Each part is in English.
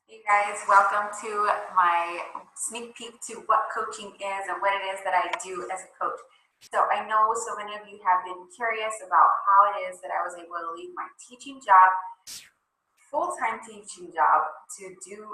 Hey guys, welcome to my sneak peek to what coaching is and what it is that I do as a coach. So I know so many of you have been curious about how it is that I was able to leave my teaching job, full-time teaching job, to do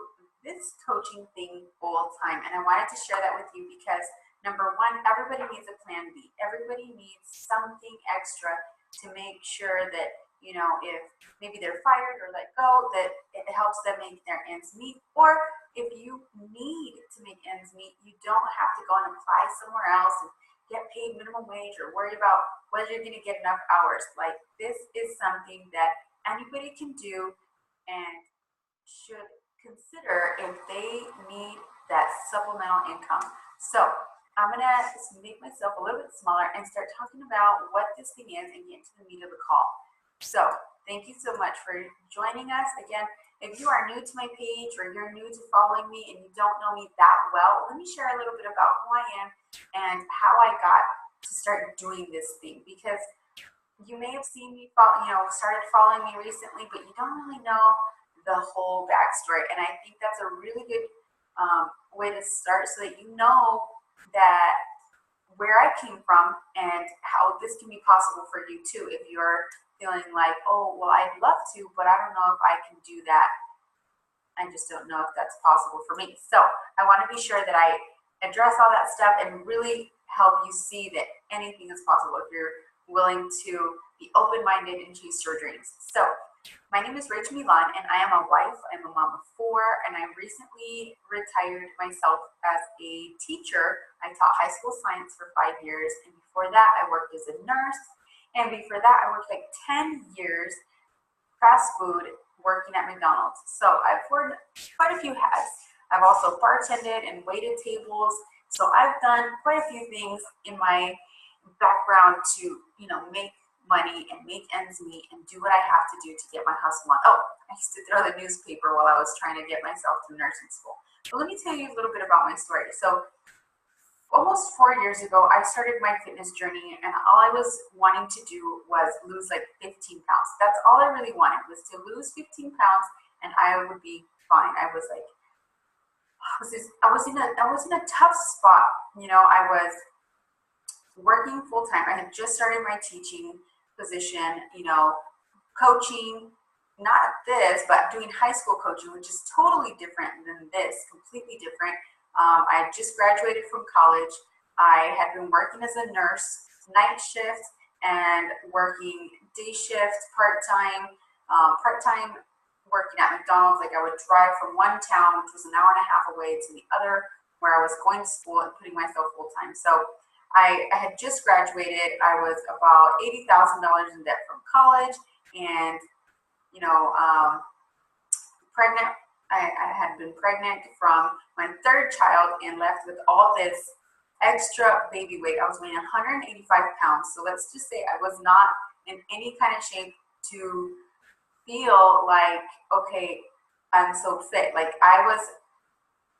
this coaching thing full-time. And I wanted to share that with you because number one, everybody needs a plan B. Everybody needs something extra to make sure that, if maybe they're fired or let go, that it helps them make their ends meet. Or if you need to make ends meet, you don't have to go and apply somewhere else and get paid minimum wage or worry about whether you're going to get enough hours. Like, this is something that anybody can do and should consider if they need that supplemental income. So I'm going to make myself a little bit smaller and start talking about what this thing is and get into the meat of the call. So thank you so much for joining us. Again, if you are new to my page or you're new to following me and you don't know me that well, let me share a little bit about who I am and how I got to start doing this thing, because you may have seen me, started following me recently, but you don't really know the whole backstory. And I think that's a really good way to start, so that you know that where I came from and how this can be possible for you too. If you're feeling like, oh, well, I'd love to, but I don't know if I can do that. I just don't know if that's possible for me. So I want to be sure that I address all that stuff and really help you see that anything is possible if you're willing to be open-minded and chase your dreams. So my name is Rachel Milan, and I am a wife. I'm a mom of 4, and I recently retired myself as a teacher. I taught high school science for 5 years, and before that I worked as a nurse, and before that I worked like 10 years fast food, working at McDonald's. So I've worn quite a few hats. I've also bartended and waited tables. So I've done quite a few things in my background to, make money and make ends meet and do what I have to do to get my hustle on. Oh, I used to throw the newspaper while I was trying to get myself through nursing school. But let me tell you a little bit about my story. So almost 4 years ago, I started my fitness journey, and all I was wanting to do was lose like 15 pounds. That's all I really wanted, was to lose 15 pounds, and I would be fine. I was like, I was in a tough spot. I was working full time. I had just started my teaching position, coaching, not this, but doing high school coaching, which is totally different than this, completely different. I just graduated from college. I had been working as a nurse, night shift, and working day shift, part-time working at McDonald's. Like, I would drive from one town, which was an hour and a half away, to the other where I was going to school and putting myself full-time. So I had just graduated. I was about $80,000 in debt from college, and pregnant. I had been pregnant from my 3rd child and left with all this extra baby weight. I was weighing 185 pounds. So let's just say I was not in any kind of shape to feel like, okay, I'm so fit. Like, I was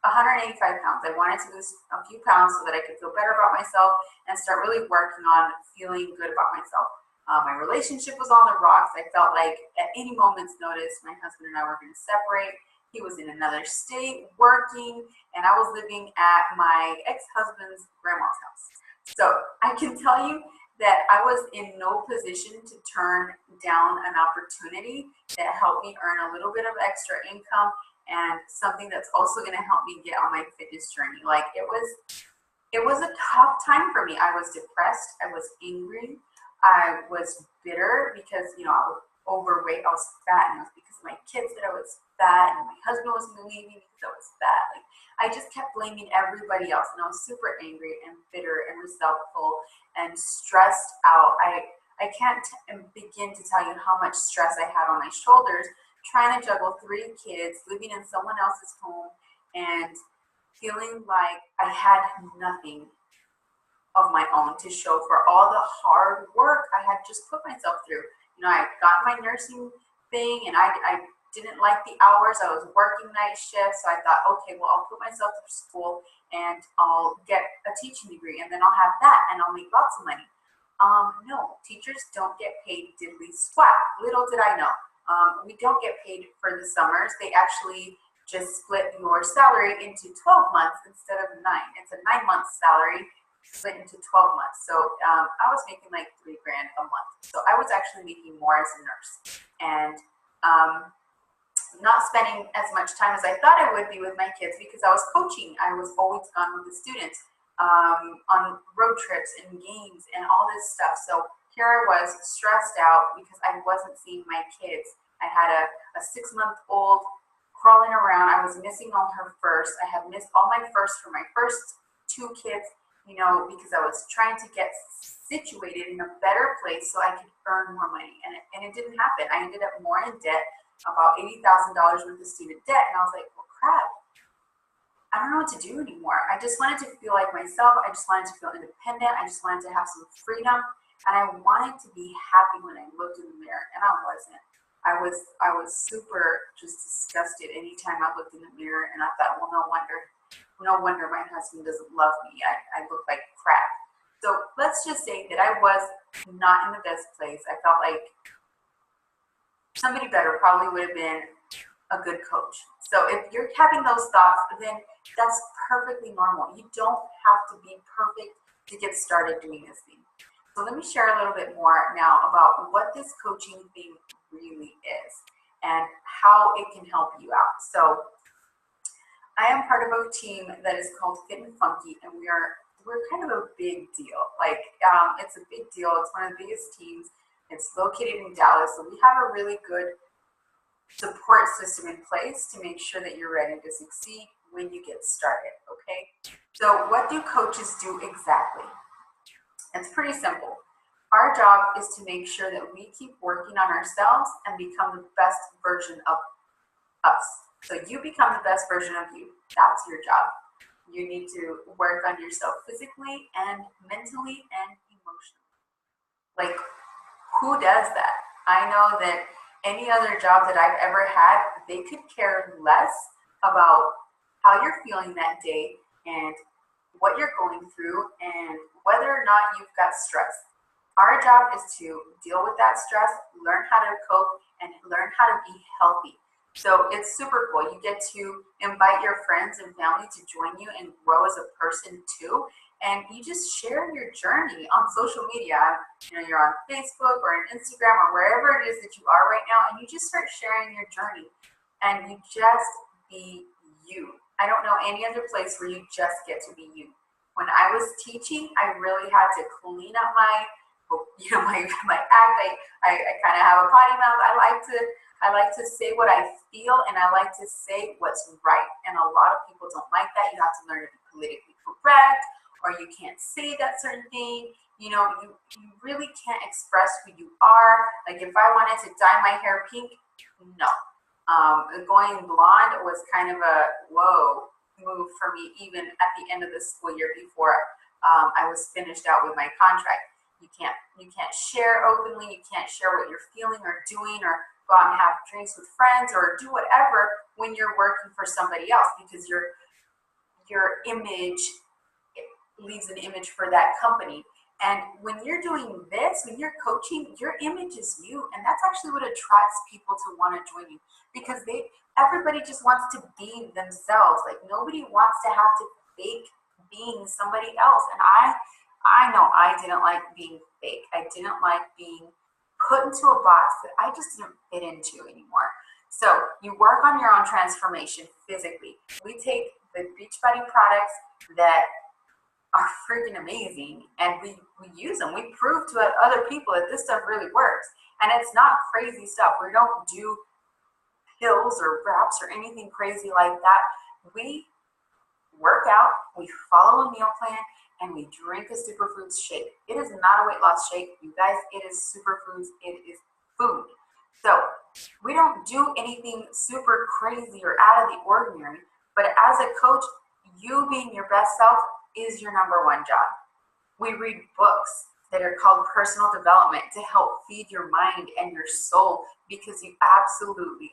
185 pounds. I wanted to lose a few pounds so that I could feel better about myself and start really working on feeling good about myself. My relationship was on the rocks. I felt like at any moment's notice, my husband and I were going to separate. He was in another state working, and I was living at my ex-husband's grandma's house. So I can tell you that I was in no position to turn down an opportunity that helped me earn a little bit of extra income, and something that's also going to help me get on my fitness journey. Like, it was a tough time for me. I was depressed. I was angry. I was bitter because, I was overweight. I was fat, and it was because of my kids that I was fat, and my husband was leaving me because I was fat. Like, I just kept blaming everybody else, and I was super angry and bitter and resentful and stressed out. I can't begin to tell you how much stress I had on my shoulders, trying to juggle 3 kids, living in someone else's home, and feeling like I had nothing of my own to show for all the hard work I had just put myself through. I got my nursing thing, and I didn't like the hours. I was working night shifts, so I thought, okay, well, I'll put myself through school and I'll get a teaching degree, and then I'll have that, and I'll make lots of money. No, teachers don't get paid diddly squat. Little did I know. We don't get paid for the summers. They actually just split your salary into 12 months instead of 9. It's a 9-month salary split into 12 months. So I was making like $3,000 a month. So I was actually making more as a nurse, and not spending as much time as I thought I would be with my kids because I was coaching. I was always gone with the students on road trips and games and all this stuff. So here I was stressed out because I wasn't seeing my kids. I had a 6-month-old crawling around. I was missing all her first. I had missed all my first for my first 2 kids, you know, because I was trying to get situated in a better place so I could earn more money. And it didn't happen. I ended up more in debt, about $80,000 worth of student debt. And I was like, well, crap, I don't know what to do anymore. I just wanted to feel like myself. I just wanted to feel independent. I just wanted to have some freedom. And I wanted to be happy when I looked in the mirror. And I wasn't. I was super just disgusted anytime I looked in the mirror, and I thought, well, no wonder my husband doesn't love me. I look like crap. So let's just say that I was not in the best place. I felt like somebody better probably would have been a good coach. So if you're having those thoughts, then that's perfectly normal. You don't have to be perfect to get started doing this thing. So let me share a little bit more now about what this coaching thing really is and how it can help you out. So I am part of a team that is called Fit and Funky, and we're kind of a big deal. Like it's a big deal. It's one of the biggest teams. It's located in Dallas, so we have a really good support system in place to make sure that you're ready to succeed when you get started. Okay, so what do coaches do exactly? It's pretty simple. Our job is to make sure that we keep working on ourselves and become the best version of us. So you become the best version of you. That's your job. You need to work on yourself physically and mentally and emotionally. Like, who does that? I know that any other job that I've ever had, they could care less about how you're feeling that day and what you're going through and whether or not you've got stress. Our job is to deal with that stress, learn how to cope, and learn how to be healthy. So it's super cool. You get to invite your friends and family to join you and grow as a person too. And you just share your journey on social media. You know, you're on Facebook or on Instagram or wherever it is that you are right now, and you just start sharing your journey. And you just be you. I don't know any other place where you just get to be you. When I was teaching, I really had to clean up my act. I kind of have a potty mouth. I like to say what I feel, and I like to say what's right. And a lot of people don't like that. You have to learn to be politically correct, or you can't say that certain thing. You know, you really can't express who you are. Like if I wanted to dye my hair pink, no. Going blonde was kind of a whoa move for me, even at the end of the school year before I was finished out with my contract. You can't share openly. You can't share what you're feeling or doing, or go out and have drinks with friends, or do whatever when you're working for somebody else, because your image leaves an image for that company. And when you're doing this, when you're coaching, your image is you, and that's actually what attracts people to want to join you, because everybody just wants to be themselves. Like nobody wants to have to fake being somebody else. And I know I didn't like being fake. I didn't like being put into a box that I just didn't fit into anymore. So you work on your own transformation physically. We take the Beachbody products that are freaking amazing, and we use them. We prove to other people that this stuff really works. And it's not crazy stuff. We don't do pills or wraps or anything crazy like that. We work out, we follow a meal plan, and we drink a superfoods shake. It is not a weight loss shake, you guys. It is superfoods. It is food. So we don't do anything super crazy or out of the ordinary. But as a coach, you being your best self is your number one job. We read books that are called personal development to help feed your mind and your soul, because you absolutely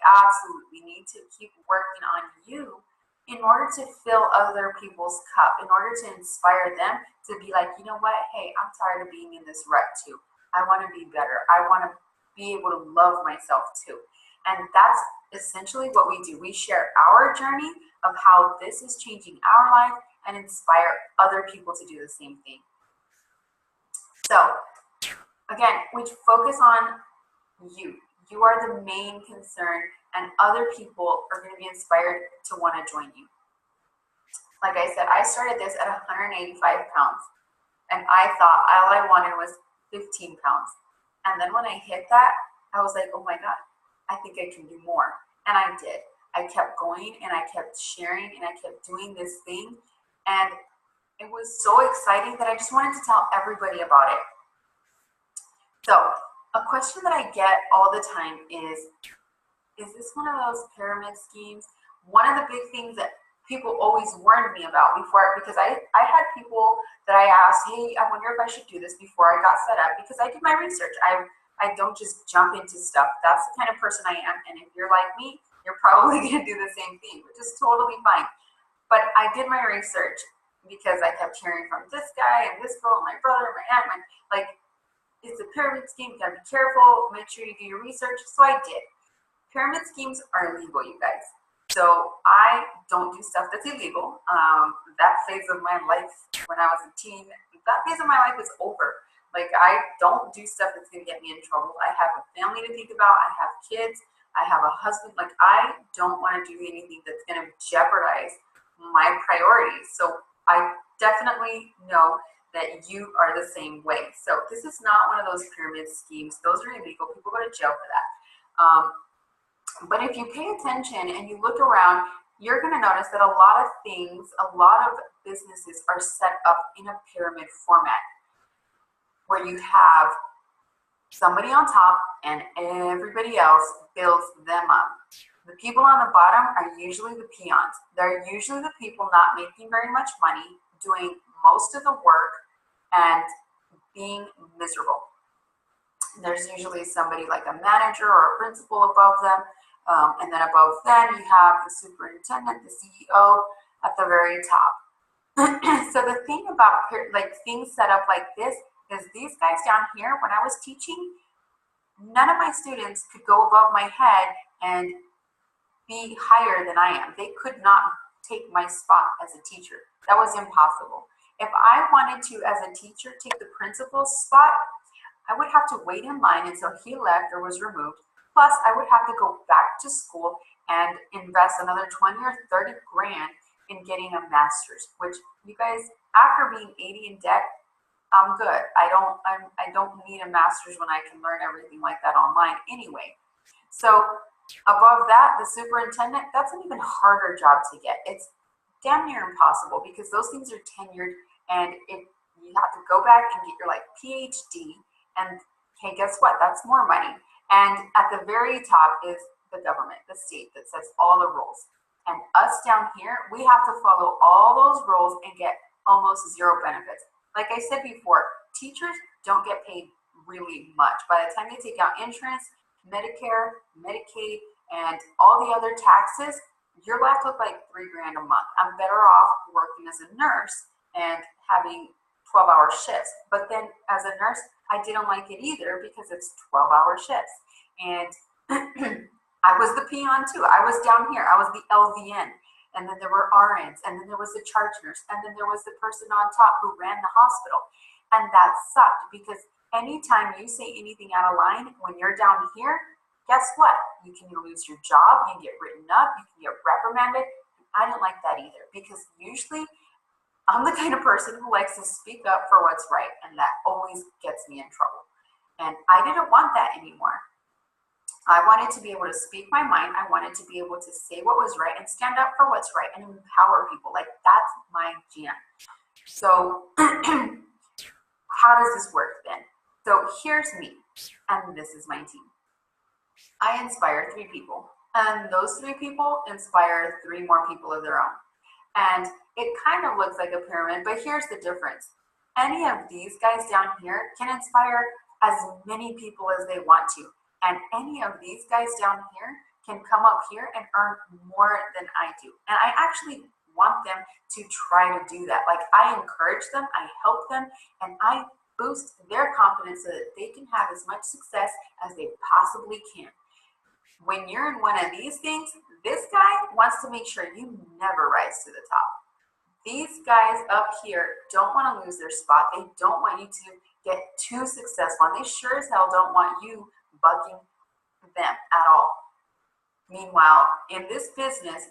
need to keep working on you in order to fill other people's cup, in order to inspire them to be like, you know what, hey, I'm tired of being in this rut too. I want to be better. I want to be able to love myself too. And that's essentially what we do. We share our journey of how this is changing our life and inspire other people to do the same thing. So again, we focus on you. You are the main concern, and other people are going to be inspired to want to join you. Like I said, I started this at 185 pounds, and I thought all I wanted was 15 pounds. And then when I hit that, I was like, oh my God, I think I can do more. And I did. I kept going, and I kept sharing, and I kept doing this thing. And it was so exciting that I just wanted to tell everybody about it. So a question that I get all the time is this one of those pyramid schemes? One of the big things that people always warned me about before, because I had people that I asked, hey, I wonder if I should do this before I got set up, because I did my research. I don't just jump into stuff. That's the kind of person I am. And if you're like me, you're probably going to do the same thing, which is totally fine. But I did my research because I kept hearing from this guy and this girl and my brother and my aunt, like, it's a pyramid scheme, you gotta be careful, make sure you do your research. So I did. Pyramid schemes are illegal, you guys. So I don't do stuff that's illegal. That phase of my life when I was a teen, that phase of my life is over. Like, I don't do stuff that's gonna get me in trouble. I have a family to think about, I have kids, I have a husband. Like, I don't wanna do anything that's gonna jeopardize my priorities. So I definitely know that you are the same way. So this is not one of those pyramid schemes. Those are illegal. People go to jail for that. But if you pay attention and you look around, you're going to notice that a lot of things, a lot of businesses are set up in a pyramid format where you have somebody on top and everybody else builds them up. The people on the bottom are usually the peons. They're usually the people not making very much money, doing most of the work, and being miserable. There's usually somebody like a manager or a principal above them, and then above them you have the superintendent, the CEO at the very top. So the thing about like things set up like this is these guys down here, when I was teaching, none of my students could go above my head and be higher than I am. They could not take my spot as a teacher. That was impossible. If I wanted to, as a teacher, take the principal's spot, I would have to wait in line until he left or was removed. Plus, I would have to go back to school and invest another 20 or 30 grand in getting a master's, which, you guys, after being 80 in debt, I'm good. I don't need a master's when I can learn everything like that online anyway. So above that, the superintendent, that's an even harder job to get. It's damn near impossible because those things are tenured, and you have to go back and get your like PhD, and hey, guess what? That's more money. And at the very top is the government, the state that sets all the rules. And us down here, we have to follow all those rules and get almost zero benefits. Like I said before, teachers don't get paid really much. By the time they take out insurance, Medicare, Medicaid, and all the other taxes, you're left with like $3 grand a month. I'm better off working as a nurse and having 12-hour shifts. But then as a nurse, I didn't like it either because it's 12-hour shifts. And I was the peon too. I was down here. I was the LVN. And then there were RNs. And then there was the charge nurse. And then there was the person on top who ran the hospital. And that sucked because anytime you say anything out of line when you're down here, guess what? You can lose your job, you can get written up, you can get reprimanded. I didn't like that either because usually I'm the kind of person who likes to speak up for what's right, and that always gets me in trouble. And I didn't want that anymore. I wanted to be able to speak my mind. I wanted to be able to say what was right and stand up for what's right and empower people. Like, that's my jam. So how does this work then? So here's me, and this is my team. I inspire 3 people, and those 3 people inspire 3 more people of their own. And it kind of looks like a pyramid, but here's the difference. Any of these guys down here can inspire as many people as they want to. And any of these guys down here can come up here and earn more than I do. And I actually want them to try to do that. Like, I encourage them, I help them, and I boost their confidence so that they can have as much success as they possibly can. When you're in one of these things, this guy wants to make sure you never rise to the top. These guys up here don't want to lose their spot. They don't want you to get too successful. And they sure as hell don't want you bugging them at all. Meanwhile, in this business,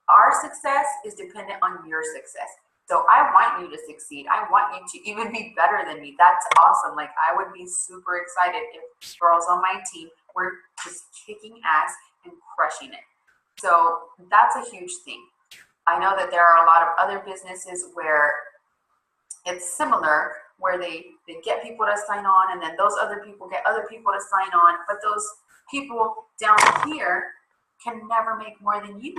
our success is dependent on your success. So I want you to succeed. I want you to even be better than me. That's awesome. Like, I would be super excited if girls on my team were just kicking ass and crushing it. So that's a huge thing. I know that there are a lot of other businesses where it's similar, where they get people to sign on, and then those other people get other people to sign on, but those people down here can never make more than you.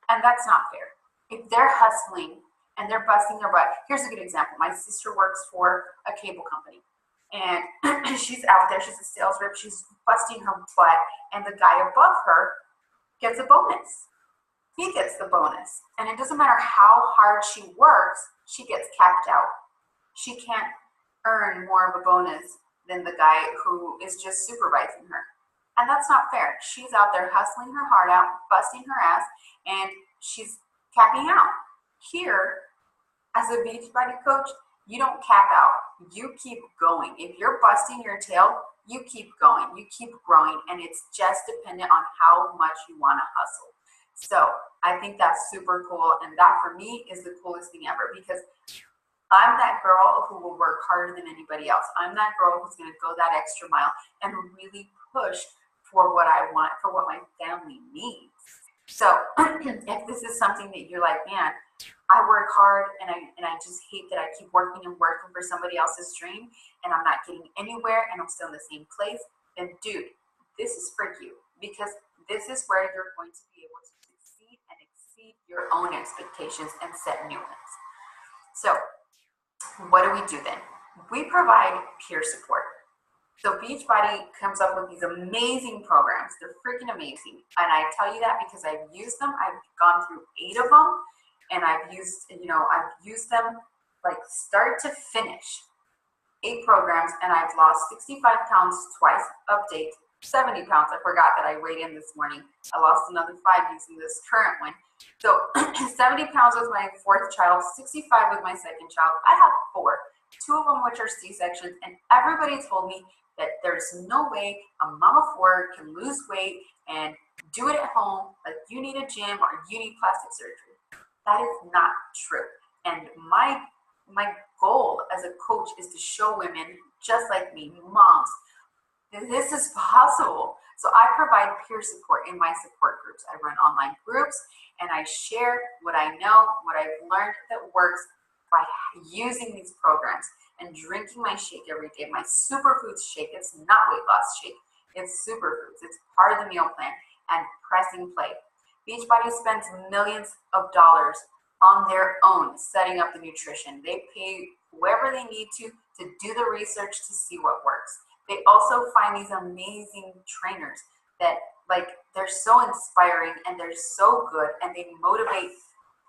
And that's not fair. If they're hustling and they're busting their butt, here's a good example. My sister works for a cable company, and she's out there, she's a sales rep, she's busting her butt, and the guy above her gets a bonus. He gets the bonus. And it doesn't matter how hard she works, she gets capped out. She can't earn more of a bonus than the guy who is just supervising her. And that's not fair. She's out there hustling her heart out, busting her ass, and she's capping out. Here, as a Beachbody coach, you don't cap out. You keep going. If you're busting your tail, you keep going. You keep growing, and it's just dependent on how much you want to hustle. So I think that's super cool, and that for me is the coolest thing ever, because I'm that girl who will work harder than anybody else. I'm that girl who's going to go that extra mile and really push for what I want, for what my family needs. So if this is something that you're like, man, I work hard and I just hate that I keep working and working for somebody else's dream and I'm not getting anywhere and I'm still in the same place, then dude, this is for you, because this is where you're going to be able to succeed and exceed your own expectations and set new ones. So what do we do then? We provide peer support. So Beachbody comes up with these amazing programs. They're freaking amazing. And I tell you that because I've used them. I've gone through 8 of them, and I've used them like start to finish. 8 programs, and I've lost 65 pounds twice. Update, 70 pounds. I forgot that I weighed in this morning. I lost another 5 using this current one. So 70 pounds with my 4th child, 65 with my 2nd child. I have 4, 2 of them which are C-sections, and everybody told me that there's no way a mom of 4 can lose weight and do it at home, like you need a gym or you need plastic surgery. That is not true. And my goal as a coach is to show women just like me, moms, that this is possible. So I provide peer support in my support groups. I run online groups and I share what I know, what I've learned that works by using these programs and drinking my shake every day, my superfoods shake. It's not weight loss shake, it's superfoods. It's part of the meal plan, and pressing play. Beachbody spends millions of dollars on their own setting up the nutrition. They pay whoever they need to do the research to see what works. They also find these amazing trainers that, like, they're so inspiring and they're so good, and they motivate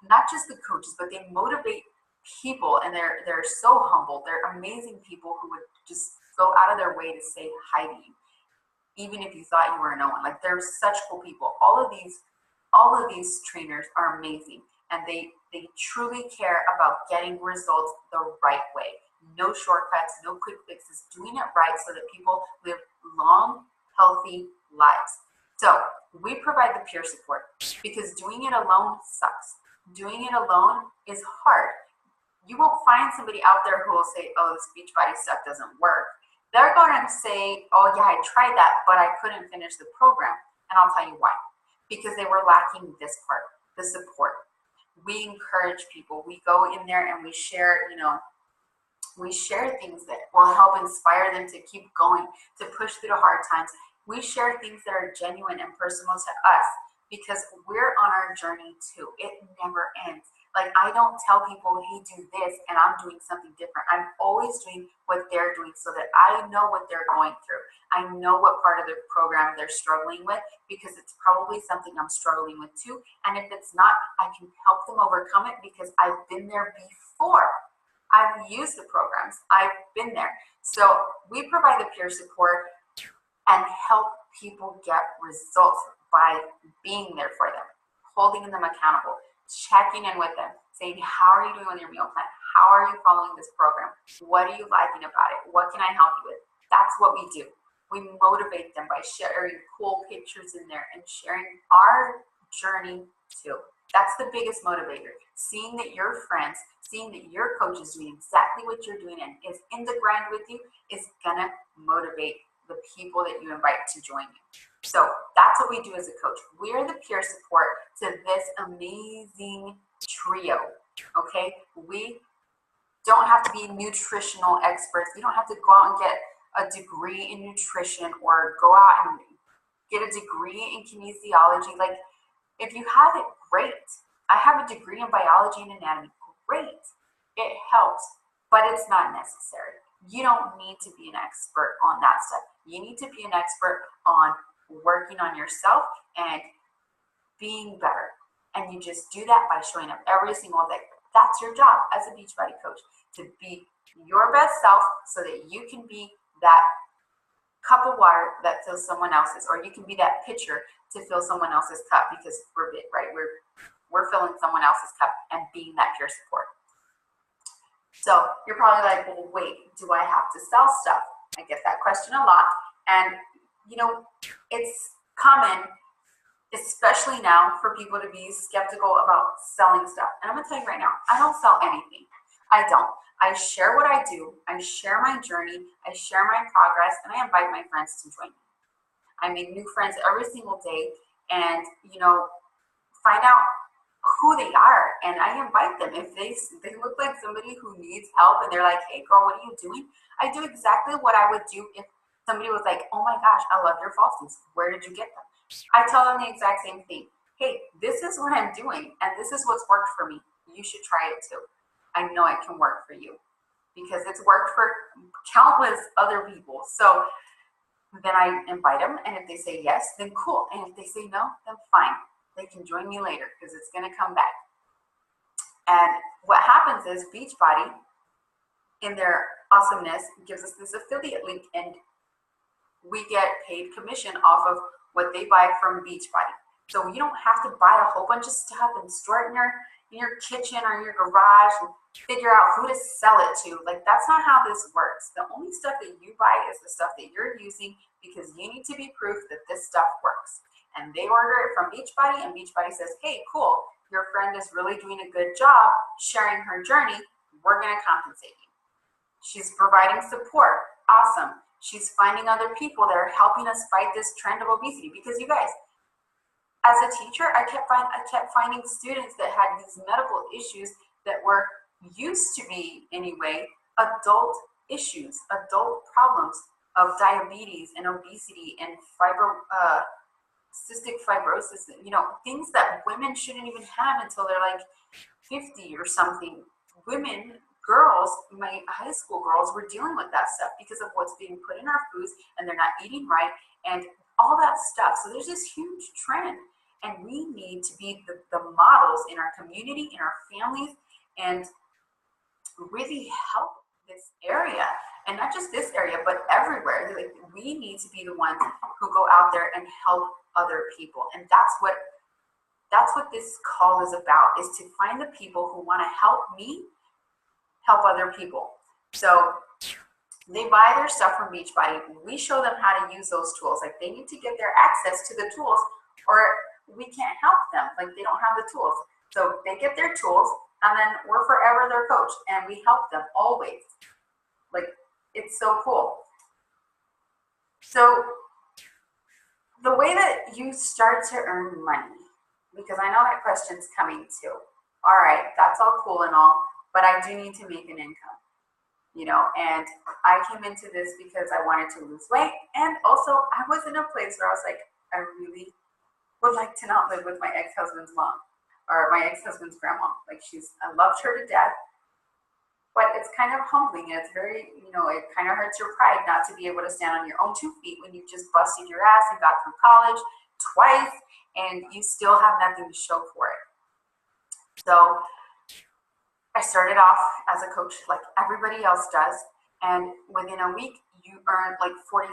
not just the coaches, but they motivate people, and they're so humble. They're amazing people who would just go out of their way to say hi to you, even if you thought you were no one. Like, they're such cool people. All of these trainers are amazing, and they truly care about getting results the right way. No shortcuts, no quick fixes, doing it right so that people live long, healthy lives. So we provide the peer support, because doing it alone sucks. Doing it alone is hard. You won't find somebody out there who will say, oh, this Beachbody stuff doesn't work. They're going to say, oh yeah, I tried that, but I couldn't finish the program. And I'll tell you why. Because they were lacking this part, the support. We encourage people. We go in there and we share, we share things that will help inspire them to keep going, to push through the hard times. We share things that are genuine and personal to us, because we're on our journey too. It never ends. Like, I don't tell people, hey, do this, and I'm doing something different. I'm always doing what they're doing so that I know what they're going through. I know what part of the program they're struggling with, because it's probably something I'm struggling with too. And if it's not, I can help them overcome it, because I've been there before. I've used the programs. I've been there. So we provide the peer support and help people get results by being there for them, holding them accountable, checking in with them, saying, how are you doing with your meal plan? How are you following this program? What are you liking about it? What can I help you with? That's what we do. We motivate them by sharing cool pictures in there and sharing our journey too. That's the biggest motivator. Seeing that your friends, seeing that your coach is doing exactly what you're doing and is in the grind with you is gonna motivate the people that you invite to join you. So that's what we do as a coach. We're the peer support to this amazing trio, okay? We don't have to be nutritional experts. You don't have to go out and get a degree in nutrition or go out and get a degree in kinesiology. Like, if you have it, great. I have a degree in biology and anatomy, great. It helps, but it's not necessary. You don't need to be an expert on that stuff. You need to be an expert on working on yourself and being better. And you just do that by showing up every single day. That's your job as a Beachbody coach, to be your best self so that you can be that cup of water that fills someone else's, or you can be that pitcher to fill someone else's cup, because we're big, right? We're filling someone else's cup and being that peer support. So you're probably like, well, wait, do I have to sell stuff? I get that question a lot. And, you know, it's common, especially now, for people to be skeptical about selling stuff. And I'm going to tell you right now, I don't sell anything. I don't. I share what I do. I share my journey. I share my progress, and I invite my friends to join me. I make new friends every single day, and, you know, find out who they are, and I invite them. If they look like somebody who needs help and they're like, hey girl, what are you doing? I do exactly what I would do if somebody was like, oh my gosh, I love your falsies. Where did you get them? I tell them the exact same thing. Hey, this is what I'm doing, and this is what's worked for me. You should try it too. I know it can work for you because it's worked for countless other people. So then I invite them, and if they say yes, then cool. And if they say no, then fine. They can join me later because it's going to come back. And what happens is Beachbody, in their awesomeness, gives us this affiliate link, and we get paid commission off of what they buy from Beachbody. So you don't have to buy a whole bunch of stuff and store it in your kitchen or in your garage and figure out who to sell it to. Like, that's not how this works. The only stuff that you buy is the stuff that you're using, because you need to be proof that this stuff works. And they order it from Beachbody, and Beachbody says, hey, cool, your friend is really doing a good job sharing her journey. We're going to compensate you. She's providing support. Awesome. She's finding other people that are helping us fight this trend of obesity. Because you guys, as a teacher, I kept finding students that had these medical issues that were used to be, anyway, adult issues, adult problems of diabetes and obesity and cystic fibrosis, you know, things that women shouldn't even have until they're like 50 or something. Women, girls, my high school girls were dealing with that stuff because of what's being put in our foods, and they're not eating right and all that stuff. So there's this huge trend, and we need to be the models in our community, in our families, and really help this area. And not just this area, but everywhere. Like, we need to be the ones who go out there and help other people. And that's what this call is about, is to find the people who want to help me help other people. So they buy their stuff from Beachbody. We show them how to use those tools. Like, they need to get their access to the tools, or we can't help them. Like, they don't have the tools. So they get their tools, and then we're forever their coach, and we help them always. Like, it's so cool. So the way that you start to earn money, because I know that question's coming too. All right, that's all cool and all, but I do need to make an income, you know, and I came into this because I wanted to lose weight. And also I was in a place where I was like, I really would like to not live with my ex-husband's mom, or my ex-husband's grandma. Like, I loved her to death. But it's kind of humbling. It's very, you know, it kind of hurts your pride not to be able to stand on your own 2 feet when you just busted your ass and got through college twice, and you still have nothing to show for it. So I started off as a coach like everybody else does, and within a week you earn like $47.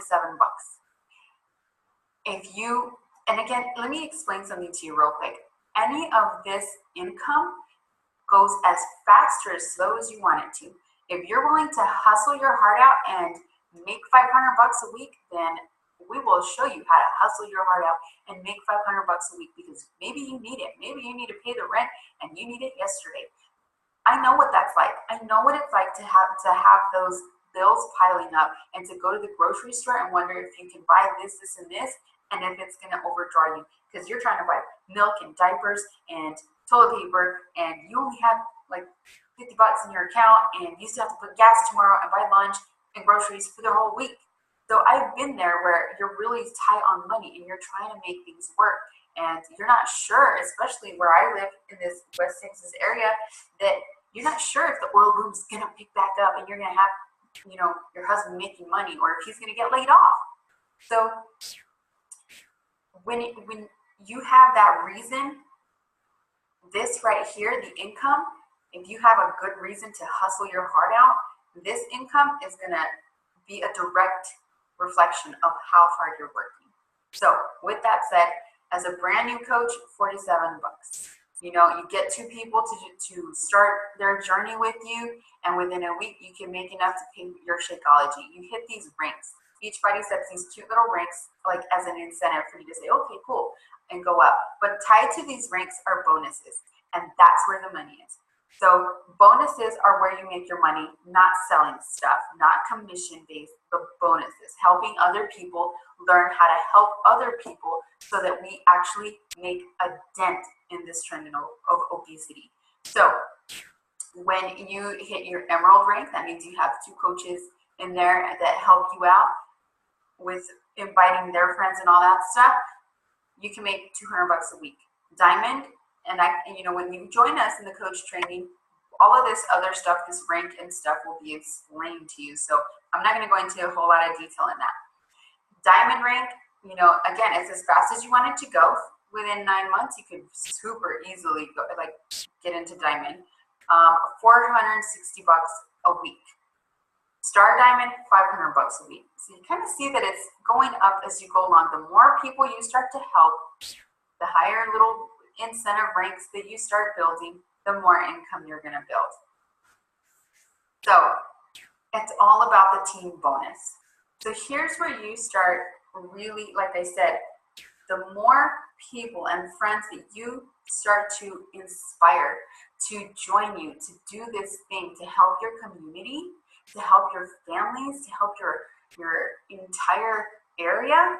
If you, and again, let me explain something to you real quick. Any of this income goes as fast or as slow as you want it to. If you're willing to hustle your heart out and make 500 bucks a week, then we will show you how to hustle your heart out and make 500 bucks a week, because maybe you need it. Maybe you need to pay the rent and you need it yesterday. I know what that's like. I know what it's like to have those bills piling up and to go to the grocery store and wonder if you can buy this, this, and this, and if it's going to overdraw you because you're trying to buy milk and diapers and toilet paper, and you only have like 50 bucks in your account, and you still have to put gas tomorrow and buy lunch and groceries for the whole week. So I've been there where you're really tight on money and you're trying to make things work, and you're not sure, especially where I live in this West Texas area, that you're not sure if the oil boom's gonna pick back up and you're gonna have, your husband making money, or if he's gonna get laid off. So when you have that reason, this right here, the income, if you have a good reason to hustle your heart out, this income is gonna be a direct reflection of how hard you're working. So with that said, as a brand new coach, 47 bucks. You get two people to start their journey with you, and within a week, you can make enough to pay your Shakeology. You hit these ranks. Beachbody sets these cute little ranks, like as an incentive for you to say, okay, cool, and go up. But tied to these ranks are bonuses, and that's where the money is. So bonuses are where you make your money, not selling stuff, not commission-based, but bonuses, helping other people learn how to help other people so that we actually make a dent in this trend of obesity. So when you hit your emerald rank, that means you have two coaches in there that help you out with inviting their friends and all that stuff. You can make 200 bucks a week. Diamond, and when you join us in the coach training, all of this other stuff, this rank and stuff, will be explained to you. So I'm not going to go into a whole lot of detail in that. Diamond rank, again, it's as fast as you want it to go. Within 9 months, you could super easily get into diamond. 460 bucks a week. Star diamond, 500 bucks a week. So you kind of see that it's going up as you go along. The more people you start to help, the higher little incentive ranks that you start building, the more income you're going to build. So it's all about the team bonus. So here's where you start really, like I said, the more people and friends that you start to inspire to join you, to do this thing, to help your community, to help your families, to help your entire area,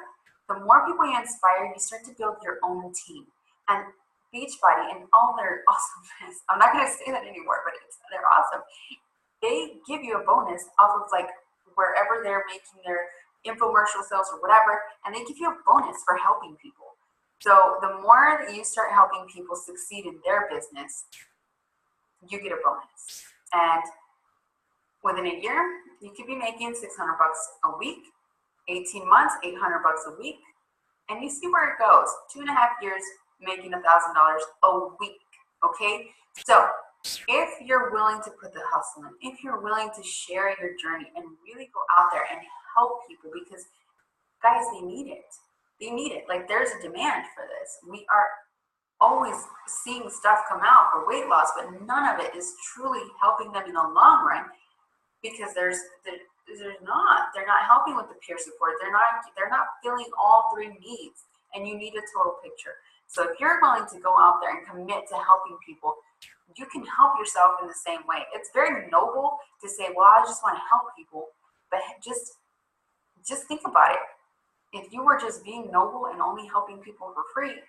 the more people you inspire, you start to build your own team. And Beachbody and all their awesomeness, I'm not going to say that anymore, but they're awesome. They give you a bonus off of wherever they're making their infomercial sales or whatever, and they give you a bonus for helping people. So the more that you start helping people succeed in their business, you get a bonus. And within a year, you could be making 600 bucks a week, 18 months, 800 bucks a week, and you see where it goes. 2.5 years, making $1,000 a week, okay? So if you're willing to put the hustle in, if you're willing to share your journey and really go out there and help people, because guys, they need it. They need it. There's a demand for this. We are always seeing stuff come out for weight loss, but none of it is truly helping them in the long run, because they're not helping with the peer support. They're not filling all three needs, and you need a total picture. So if you're willing to go out there and commit to helping people, you can help yourself in the same way. It's very noble to say, well, I just want to help people, but just think about it. If you were just being noble and only helping people for free,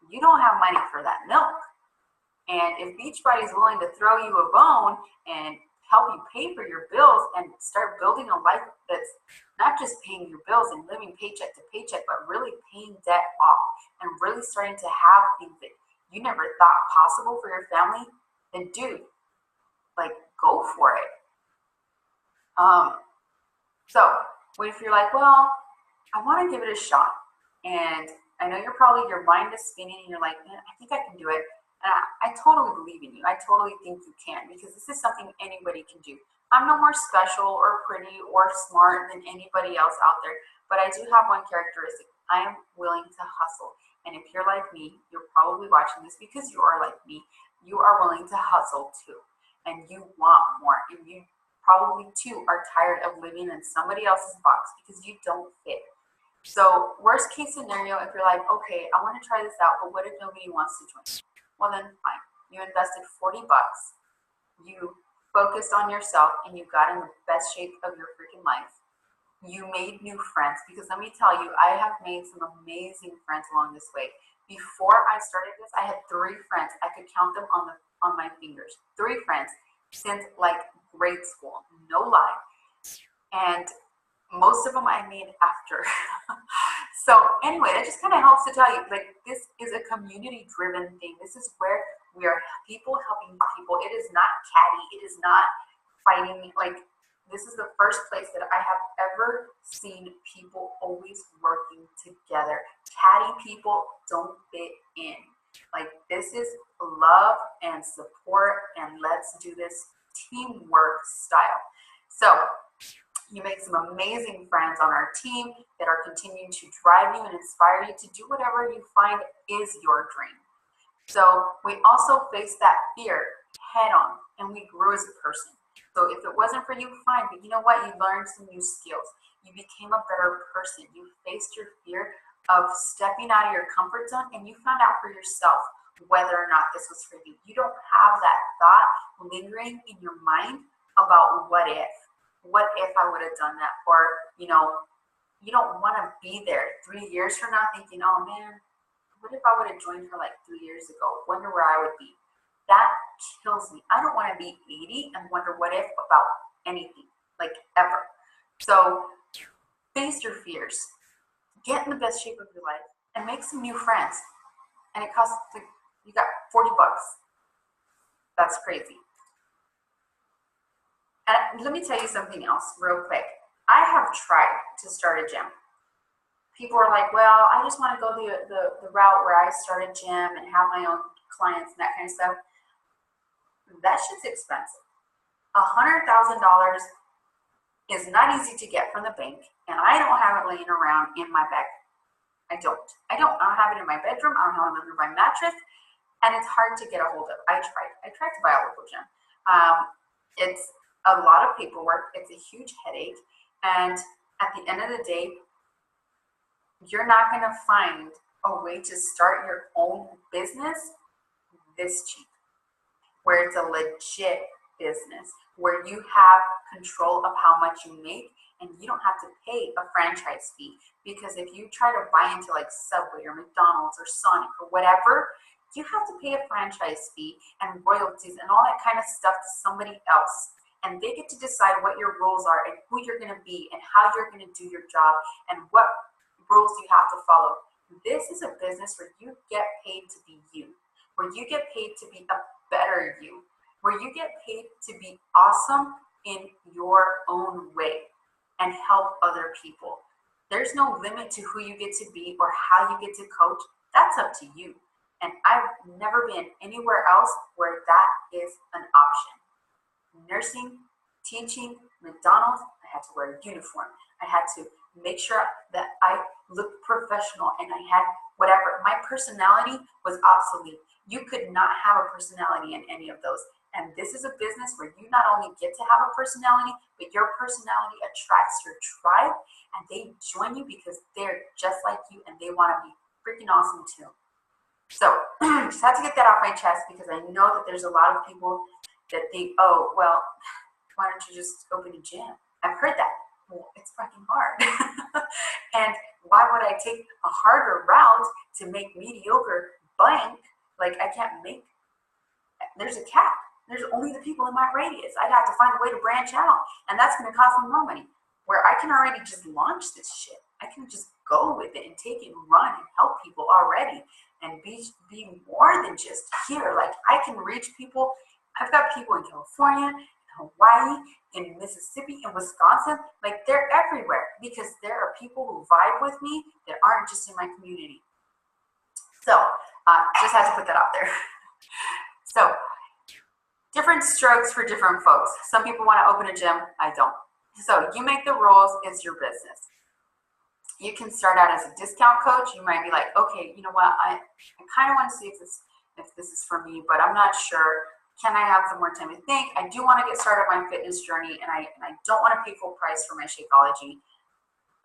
you don't have money for that milk. And if Beachbody is willing to throw you a bone and help you pay for your bills and start building a life that's not just paying your bills and living paycheck to paycheck, but really paying debt off and really starting to have things that you never thought possible for your family, then dude, go for it. So if you're like, well, I want to give it a shot, and I know your mind is spinning and you're like, man, I think I can do it. And I totally believe in you. I totally think you can, because this is something anybody can do. I'm no more special or pretty or smart than anybody else out there, but I do have one characteristic. I am willing to hustle. And if you're like me, you're probably watching this because you are like me. You are willing to hustle too. And you want more. And you probably too are tired of living in somebody else's box because you don't fit. So worst case scenario, if you're like, okay, I want to try this out, but what if nobody wants to join? Well, then fine. You invested 40 bucks. You focused on yourself and you got in the best shape of your freaking life. You made new friends, because let me tell you, I have made some amazing friends along this way. Before I started this, I had 3 friends. I could count them on my fingers. 3 friends since like grade school, no lie. And most of them I made after. So anyway, that just kind of helps to tell you, like, this is a community driven thing. This is where we are people helping people. It is not catty. It is not fighting. Like, this is the first place that I have ever seen people always working together. Catty people don't fit in. Like, this is love and support, and let's do this teamwork style. So you make some amazing friends on our team that are continuing to drive you and inspire you to do whatever you find is your dream. So we also face that fear head on, and we grew as a person. So if it wasn't for you, fine, but you know what? You learned some new skills. You became a better person. You faced your fear of stepping out of your comfort zone, and you found out for yourself whether or not this was for you. You don't have that thought lingering in your mind about what if I would have done that, or, you don't want to be there 3 years from now thinking, oh man, what if I would have joined her like 3 years ago? Wonder where I would be. That kills me. I don't want to be 80 and wonder what if about anything, like ever. So face your fears, get in the best shape of your life, and make some new friends. And it costs, like, you got 40 bucks. That's crazy. And let me tell you something else real quick. I have tried to start a gym. People are like, well, I just want to go the route where I start a gym and have my own clients and that kind of stuff. That shit's expensive. $100,000 is not easy to get from the bank, and I don't have it laying around in my bag. I don't have it in my bedroom. I don't have it under my mattress, and it's hard to get a hold of. I tried to buy a local gym. It's a lot of paperwork. It's a huge headache. And at the end of the day, you're not going to find a way to start your own business this cheap, where it's a legit business, where you have control of how much you make, and you don't have to pay a franchise fee. Because if you try to buy into like Subway or McDonald's or Sonic or whatever, you have to pay a franchise fee and royalties and all that kind of stuff to somebody else. And they get to decide what your rules are and who you're going to be and how you're going to do your job and what rules you have to follow. This is a business where you get paid to be you, where you get paid to be a better you, where you get paid to be awesome in your own way and help other people. There's no limit to who you get to be or how you get to coach. That's up to you. And I've never been anywhere else where that is an option. Nursing, teaching, McDonald's, I had to wear a uniform. I had to make sure that I looked professional and I had whatever. My personality was obsolete. You could not have a personality in any of those. And this is a business where you not only get to have a personality, but your personality attracts your tribe, and they join you because they're just like you and they want to be freaking awesome too. So just had to get that off my chest, because I know that there's a lot of people that think, oh, well, why don't you just open a gym? I've heard that. Well, it's fucking hard. And why would I take a harder route to make mediocre blank? Like, I can't make, there's a cap. There's only the people in my radius. I'd have to find a way to branch out, and that's going to cost me more money. Where I can already just launch this shit. I can just go with it and take it and run and help people already and be more than just here. Like, I can reach people. I've got people in California, in Hawaii, in Mississippi, in Wisconsin. Like, they're everywhere, because there are people who vibe with me that aren't just in my community. So just had to put that out there. So different strokes for different folks. Some people want to open a gym. I don't. So you make the rules. It's your business. You can start out as a discount coach. You might be like, okay, you know what, I kind of want to see if this is for me, but I'm not sure. Can I have some more time to think? I do want to get started on my fitness journey, and I don't want to pay full price for my Shakeology.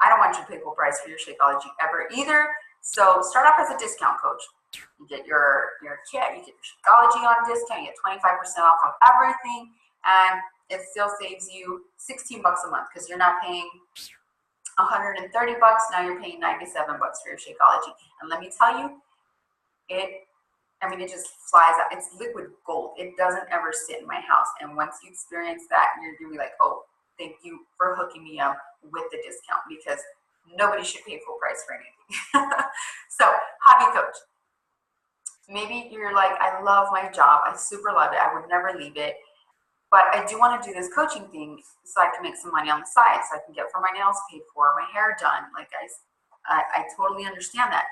I don't want you to pay full price for your Shakeology ever either. So start off as a discount coach. You get your kit, you get your Shakeology on discount, you get 25% off of everything, and it still saves you 16 bucks a month because you're not paying 130 bucks. Now you're paying 97 bucks for your Shakeology. And let me tell you, it just flies out. It's liquid gold. It doesn't ever sit in my house. And once you experience that, you're going to be like, oh, thank you for hooking me up with the discount, because nobody should pay full price for anything. So, hobby coach. Maybe you're like, I love my job. I super love it. I would never leave it. But I do want to do this coaching thing so I can make some money on the side, so I can get for my nails paid for, my hair done. Like I totally understand that.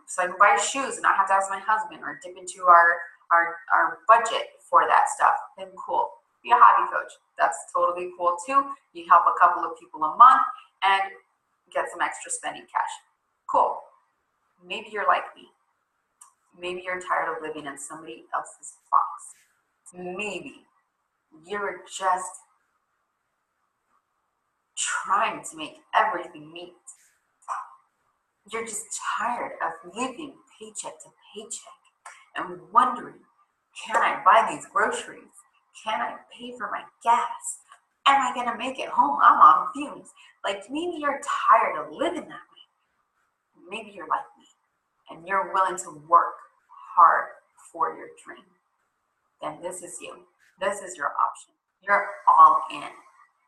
So I can buy shoes and not have to ask my husband or dip into our budget for that stuff. Then cool. Be a hobby coach. That's totally cool too. You help a couple of people a month and get some extra spending cash. Cool. Maybe you're like me. Maybe you're tired of living in somebody else's box. Maybe you're just trying to make everything meet. You're just tired of living paycheck to paycheck and wondering, can I buy these groceries? Can I pay for my gas? Am I going to make it home? I'm on fumes. Like, maybe you're tired of living that way. Maybe you're like me and you're willing to work hard for your dream. Then this is you. This is your option. You're all in.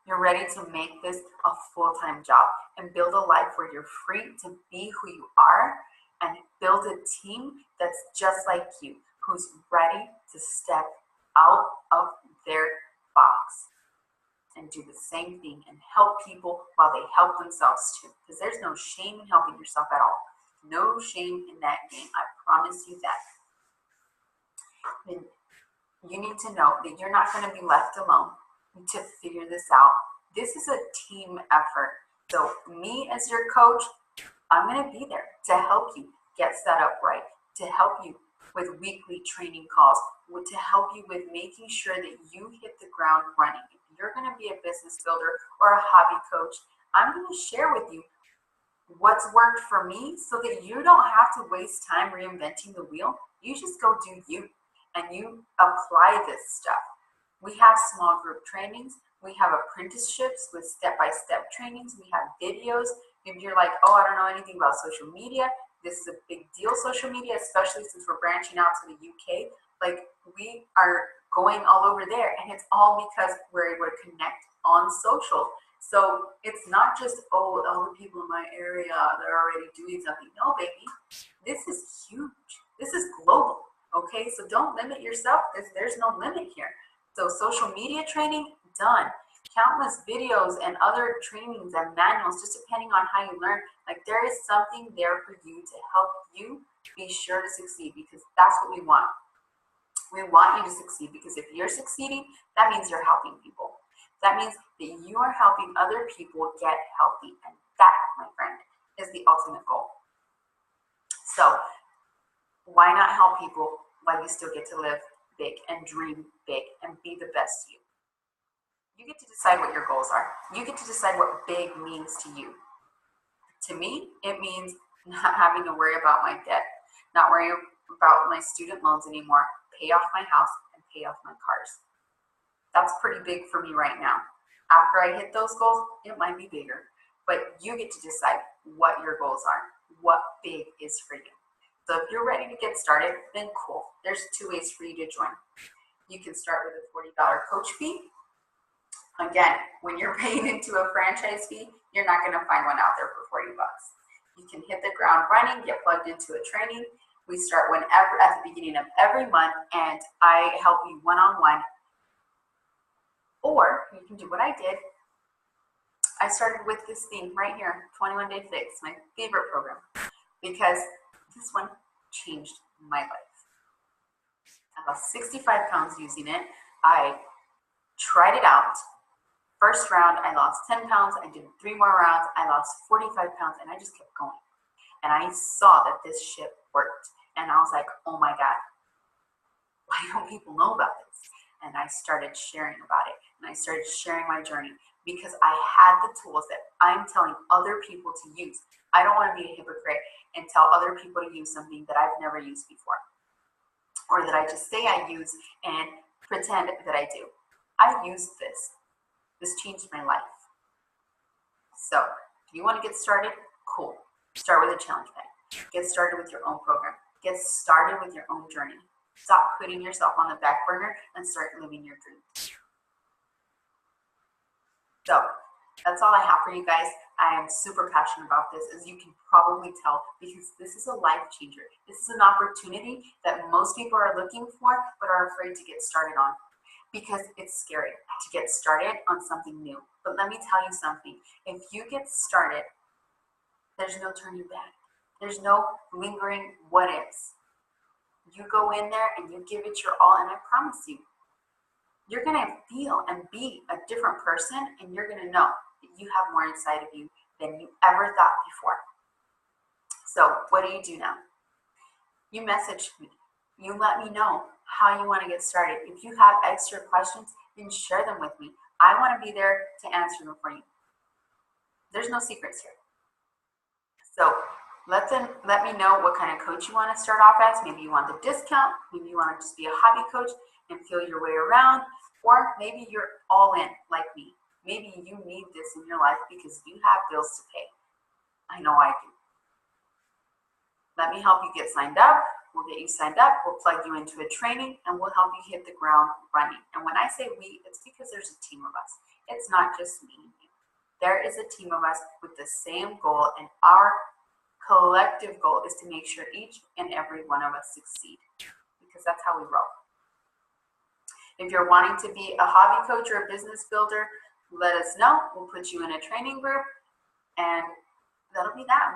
You're ready to make this a full-time job and build a life where you're free to be who you are and build a team that's just like you, who's ready to step out of their box and do the same thing and help people while they help themselves too. Because there's no shame in helping yourself at all. No shame in that game. I promise you that. And you need to know that you're not going to be left alone to figure this out. This is a team effort. So me as your coach, I'm going to be there to help you get set up right, to help you with weekly training calls, to help you with making sure that you hit the ground running. If you're going to be a business builder or a hobby coach, I'm going to share with you what's worked for me so that you don't have to waste time reinventing the wheel. You just go do you and you apply this stuff. We have small group trainings. We have apprenticeships with step-by-step trainings. We have videos. Maybe you're like, oh, I don't know anything about social media. This is a big deal, social media, especially since we're branching out to the UK. Like, we are going all over there, and it's all because we're able to connect on social. So it's not just, oh, all the people in my area, they're already doing something. No, baby, this is huge. This is global, okay? So don't limit yourself. There's no limit here. So social media training, done. Countless videos and other trainings and manuals, just depending on how you learn. Like, there is something there for you to help you be sure to succeed, because that's what we want. We want you to succeed, because if you're succeeding, that means you're helping people. That means that you are helping other people get healthy. And that, my friend, is the ultimate goal. So why not help people while you still get to live big and dream big and be the best you? You get to decide what your goals are. You get to decide what big means to you. To me, it means not having to worry about my debt, not worry about my student loans anymore, pay off my house and pay off my cars. That's pretty big for me right now. After I hit those goals, it might be bigger, but you get to decide what your goals are, what big is for you. So if you're ready to get started, then cool. There's 2 ways for you to join. You can start with a $40 coach fee. Again, when you're paying into a franchise fee, you're not going to find one out there for 40 bucks. You can hit the ground running, get plugged into a training. We start whenever, at the beginning of every month, and I help you one-on-one. Or you can do what I did. I started with this thing right here, 21 Day Fix, my favorite program, because this one changed my life. I lost 65 pounds using it. I tried it out. First round, I lost 10 pounds. I did 3 more rounds. I lost 45 pounds, and I just kept going. And I saw that this shit worked. And I was like, oh my God, why don't people know about this? And I started sharing about it. And I started sharing my journey because I had the tools that I'm telling other people to use. I don't want to be a hypocrite and tell other people to use something that I've never used before, or that I just say I use and pretend that I do. I used this. This changed my life. So if you want to get started, cool. Start with a challenge plan. Get started with your own program. Get started with your own journey. Stop putting yourself on the back burner and start living your dreams. So that's all I have for you guys. I am super passionate about this, as you can probably tell, because this is a life changer. This is an opportunity that most people are looking for but are afraid to get started on, because it's scary to get started on something new. But let me tell you something. If you get started, there's no turning back. There's no lingering what ifs. You go in there and you give it your all, and I promise you, you're going to feel and be a different person, and you're going to know that you have more inside of you than you ever thought before. So what do now? You message me. You let me know how you want to get started. If you have extra questions, then share them with me. I want to be there to answer them for you. There's no secrets here. So let me know what kind of coach you want to start off as. Maybe you want the discount. Maybe you want to just be a hobby coach and feel your way around. Or maybe you're all in like me. Maybe you need this in your life because you have bills to pay. I know I do. Let me help you get signed up. We'll get you signed up. We'll plug you into a training, and we'll help you hit the ground running. And when I say we, it's because there's a team of us. It's not just me and you. There is a team of us with the same goal, and our collective goal is to make sure each and every one of us succeed, because that's how we roll. If you're wanting to be a hobby coach or a business builder, let us know. We'll put you in a training group, and that'll be that.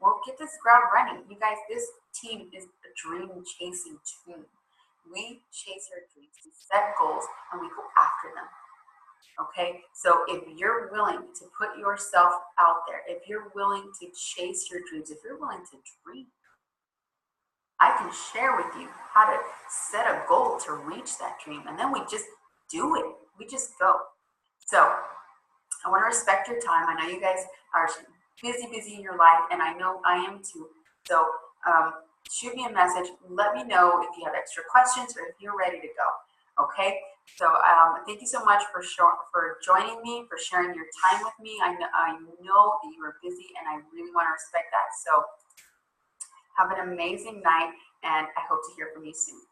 We'll get this ground running. You guys, this team is a dream chasing team. We chase our dreams, we set goals, and we go after them. Okay, so if you're willing to put yourself out there, if you're willing to chase your dreams, if you're willing to dream, I can share with you how to set a goal to reach that dream, and then we just do it. We just go. So I want to respect your time. I know you guys are busy in your life, and I know I am too. So shoot me a message. Let me know if you have extra questions or if you're ready to go. Okay. So thank you so much for joining me, for sharing your time with me. I know that you are busy, and I really want to respect that. So have an amazing night, and I hope to hear from you soon.